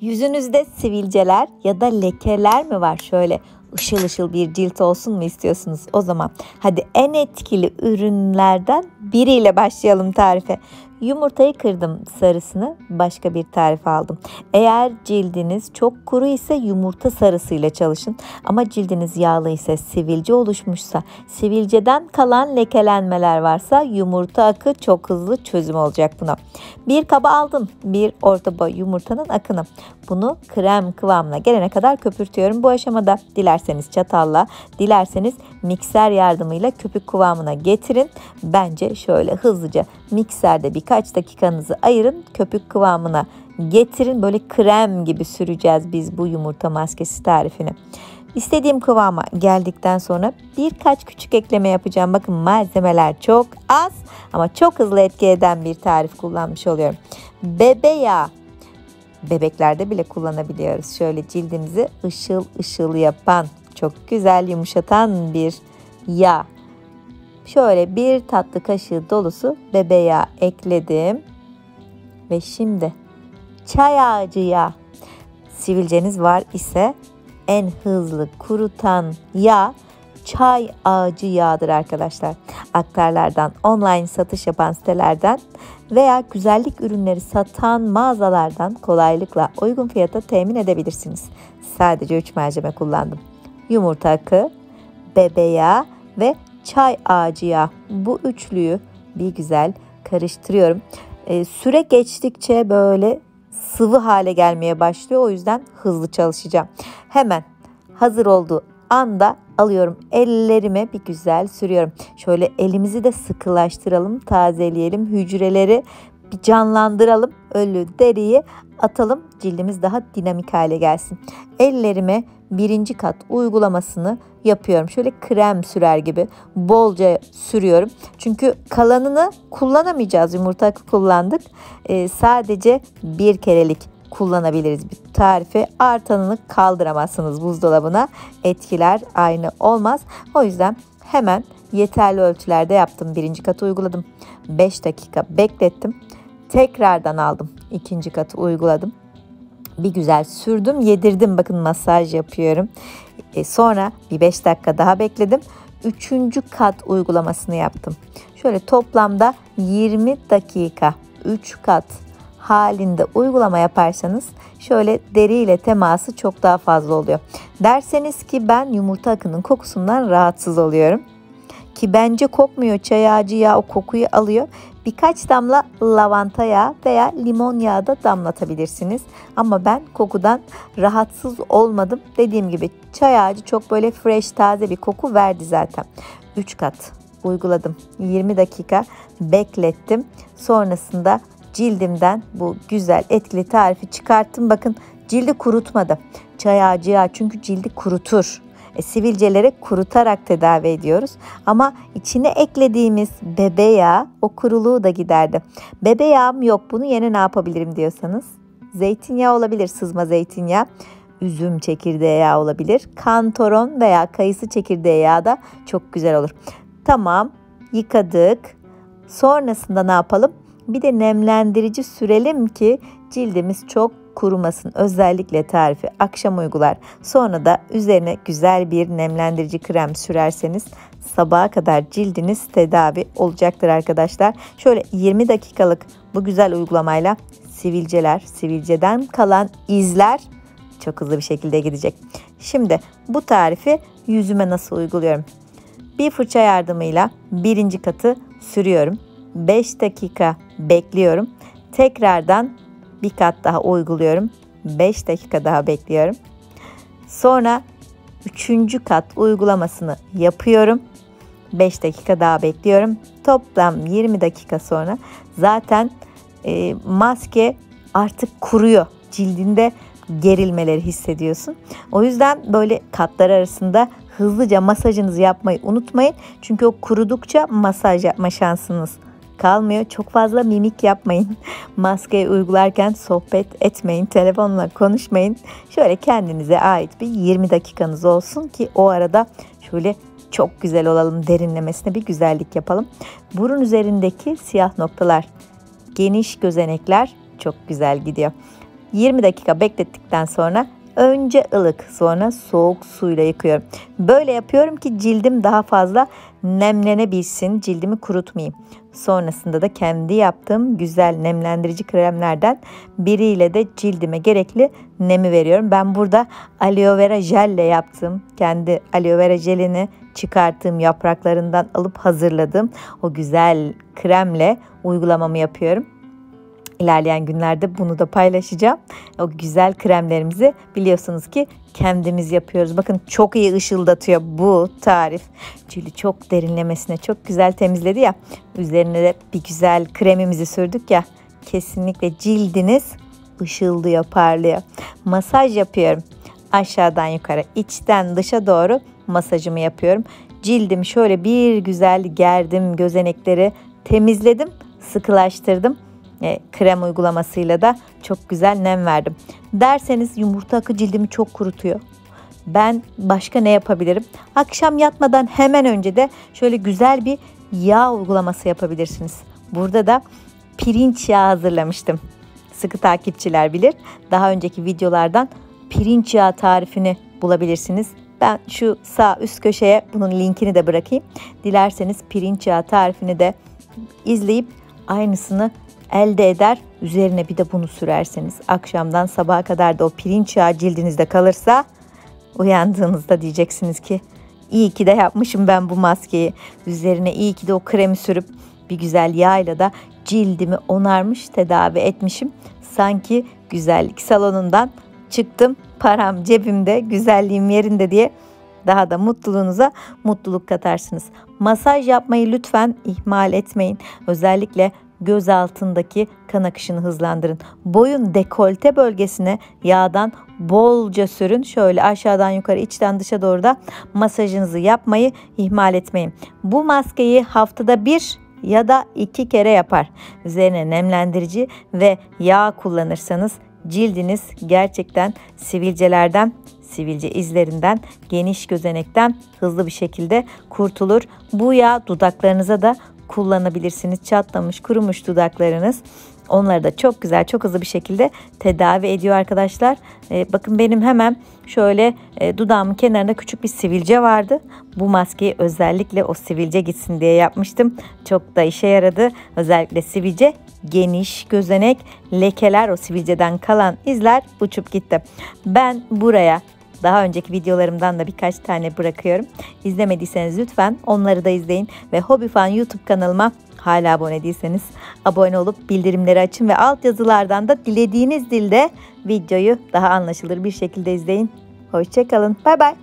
Yüzünüzde sivilceler ya da lekeler mi var? Şöyle ışıl ışıl bir cilt olsun mu istiyorsunuz? O zaman hadi en etkili ürünlerden biriyle başlayalım tarife. Yumurtayı kırdım, sarısını başka bir tarif aldım. Eğer cildiniz çok kuru ise yumurta sarısıyla çalışın. Ama cildiniz yağlı ise, sivilce oluşmuşsa, sivilceden kalan lekelenmeler varsa yumurta akı çok hızlı çözüm olacak buna. Bir kaba aldım, bir orta boy yumurtanın akını. Bunu krem kıvamına gelene kadar köpürtüyorum. Bu aşamada dilerseniz çatalla, dilerseniz mikser yardımıyla köpük kıvamına getirin. Bence şöyle hızlıca mikserde birkaç dakikanızı ayırın, köpük kıvamına getirin. Böyle krem gibi süreceğiz biz bu yumurta maskesi tarifini. İstediğim kıvama geldikten sonra birkaç küçük ekleme yapacağım. Bakın malzemeler çok az ama çok hızlı etki eden bir tarif kullanmış oluyorum. Bebe yağı. Bebeklerde bile kullanabiliyoruz. Şöyle cildimizi ışıl ışıl yapan, çok güzel yumuşatan bir yağ. Şöyle bir tatlı kaşığı dolusu bebe yağı ekledim. Ve şimdi çay ağacı yağı. Sivilceniz var ise en hızlı kurutan yağ çay ağacı yağıdır arkadaşlar. Aktarlardan, online satış yapan sitelerden veya güzellik ürünleri satan mağazalardan kolaylıkla uygun fiyata temin edebilirsiniz. Sadece 3 malzeme kullandım. Yumurta akı, bebe yağı ve çay ağacı yağı. Bu üçlüyü bir güzel karıştırıyorum. Süre geçtikçe böyle sıvı hale gelmeye başlıyor. O yüzden hızlı çalışacağım. Hemen hazır olduğu anda alıyorum. Ellerime bir güzel sürüyorum. Şöyle elimizi de sıkılaştıralım, tazeleyelim. Hücreleri bir canlandıralım. Ölü deriyi atalım. Cildimiz daha dinamik hale gelsin. Ellerime birinci kat uygulamasını yapıyorum. Şöyle krem sürer gibi bolca sürüyorum. Çünkü kalanını kullanamayacağız. Yumurta akı kullandık. Sadece bir kerelik kullanabiliriz bir tarifi. Artanını kaldıramazsınız buzdolabına. Etkiler aynı olmaz. O yüzden hemen yeterli ölçülerde yaptım. Birinci katı uyguladım. 5 dakika beklettim. Tekrardan aldım. İkinci katı uyguladım. Bir güzel sürdüm, yedirdim. Bakın masaj yapıyorum. Sonra bir 5 dakika daha bekledim. Üçüncü kat uygulamasını yaptım. Şöyle toplamda 20 dakika 3 kat halinde uygulama yaparsanız şöyle deriyle teması çok daha fazla oluyor. Derseniz ki ben yumurta akının kokusundan rahatsız oluyorum. Ki bence kokmuyor. Çay ağacı yağı o kokuyu alıyor. Birkaç damla lavanta yağı veya limon yağı da damlatabilirsiniz. Ama ben kokudan rahatsız olmadım. Dediğim gibi çay ağacı çok böyle fresh, taze bir koku verdi zaten. 3 kat uyguladım. 20 dakika beklettim. Sonrasında cildimden bu güzel etkili tarifi çıkarttım. Bakın cildi kurutmadı. Çay ağacı yağı çünkü cildi kurutur. Sivilceleri kurutarak tedavi ediyoruz. Ama içine eklediğimiz bebe yağı o kuruluğu da giderdi. Bebe yağım yok, bunu yine ne yapabilirim diyorsanız. Zeytinyağı olabilir, sızma zeytinyağı. Üzüm çekirdeği yağı olabilir. Kantaron veya kayısı çekirdeği yağı da çok güzel olur. Tamam, yıkadık. Sonrasında ne yapalım? Bir de nemlendirici sürelim ki cildimiz çok kurumasın. Özellikle tarifi akşam uygular. Sonra da üzerine güzel bir nemlendirici krem sürerseniz sabaha kadar cildiniz tedavi olacaktır arkadaşlar. Şöyle 20 dakikalık bu güzel uygulamayla sivilceler, sivilceden kalan izler çok hızlı bir şekilde gidecek. Şimdi bu tarifi yüzüme nasıl uyguluyorum? Bir fırça yardımıyla birinci katı sürüyorum. 5 dakika bekliyorum. Tekrardan bir kat daha uyguluyorum. 5 dakika daha bekliyorum. Sonra 3. kat uygulamasını yapıyorum. 5 dakika daha bekliyorum. Toplam 20 dakika sonra zaten maske artık kuruyor. Cildinde gerilmeleri hissediyorsun. O yüzden böyle katlar arasında hızlıca masajınızı yapmayı unutmayın. Çünkü o kurudukça masaj yapma şansınız kalmıyor. Çok fazla mimik yapmayın. Maskeyi uygularken sohbet etmeyin. Telefonla konuşmayın. Şöyle kendinize ait bir 20 dakikanız olsun ki o arada şöyle çok güzel olalım. Derinlemesine bir güzellik yapalım. Burun üzerindeki siyah noktalar, geniş gözenekler çok güzel gidiyor. 20 dakika beklettikten sonra önce ılık sonra soğuk suyla yıkıyorum. Böyle yapıyorum ki cildim daha fazla nemlenebilsin, cildimi kurutmayayım. Sonrasında da kendi yaptığım güzel nemlendirici kremlerden biriyle de cildime gerekli nemi veriyorum. Ben burada aloe vera jelle yaptım. Kendi aloe vera jelini çıkarttığım yapraklarından alıp hazırladım. O güzel kremle uygulamamı yapıyorum. İlerleyen günlerde bunu da paylaşacağım. O güzel kremlerimizi biliyorsunuz ki kendimiz yapıyoruz. Bakın çok iyi ışıldatıyor bu tarif. Cildi çok derinlemesine çok güzel temizledi ya. Üzerine de bir güzel kremimizi sürdük ya. Kesinlikle cildiniz ışıldıyor, parlıyor. Masaj yapıyorum. Aşağıdan yukarı, içten dışa doğru masajımı yapıyorum. Cildimi şöyle bir güzel gerdim, gözenekleri temizledim, sıkılaştırdım. Krem uygulamasıyla da çok güzel nem verdim. Derseniz yumurta akı cildimi çok kurutuyor. Ben başka ne yapabilirim? Akşam yatmadan hemen önce de şöyle güzel bir yağ uygulaması yapabilirsiniz. Burada da pirinç yağı hazırlamıştım. Sıkı takipçiler bilir. Daha önceki videolardan pirinç yağı tarifini bulabilirsiniz. Ben şu sağ üst köşeye bunun linkini de bırakayım. Dilerseniz pirinç yağı tarifini de izleyip aynısını elde eder. Üzerine bir de bunu sürerseniz akşamdan sabaha kadar da o pirinç yağı cildinizde kalırsa uyandığınızda diyeceksiniz ki iyi ki de yapmışım ben bu maskeyi. Üzerine iyi ki de o kremi sürüp bir güzel yağla da cildimi onarmış, tedavi etmişim. Sanki güzellik salonundan çıktım, param cebimde, güzelliğim yerinde diye daha da mutluluğunuza mutluluk katarsınız. Masaj yapmayı lütfen ihmal etmeyin. Özellikle göz altındaki kan akışını hızlandırın. Boyun dekolte bölgesine yağdan bolca sürün. Şöyle aşağıdan yukarı, içten dışa doğru da masajınızı yapmayı ihmal etmeyin. Bu maskeyi haftada 1 ya da 2 kere yapar. Üzerine nemlendirici ve yağ kullanırsanız cildiniz gerçekten sivilcelerden, sivilce izlerinden, geniş gözenekten hızlı bir şekilde kurtulur. Bu yağ dudaklarınıza da kullanabilirsiniz. Çatlamış, kurumuş dudaklarınız, onları da çok güzel, çok hızlı bir şekilde tedavi ediyor arkadaşlar. Bakın benim hemen şöyle dudağımın kenarında küçük bir sivilce vardı. Bu maskeyi özellikle o sivilce gitsin diye yapmıştım. Çok da işe yaradı. Özellikle sivilce, geniş gözenek, lekeler, o sivilceden kalan izler uçup gitti. Ben buraya daha önceki videolarımdan da birkaç tane bırakıyorum. İzlemediyseniz lütfen onları da izleyin. Ve Hobifan YouTube kanalıma hala abone değilseniz abone olup bildirimleri açın. Ve altyazılardan da dilediğiniz dilde videoyu daha anlaşılır bir şekilde izleyin. Hoşça kalın. Bay bay.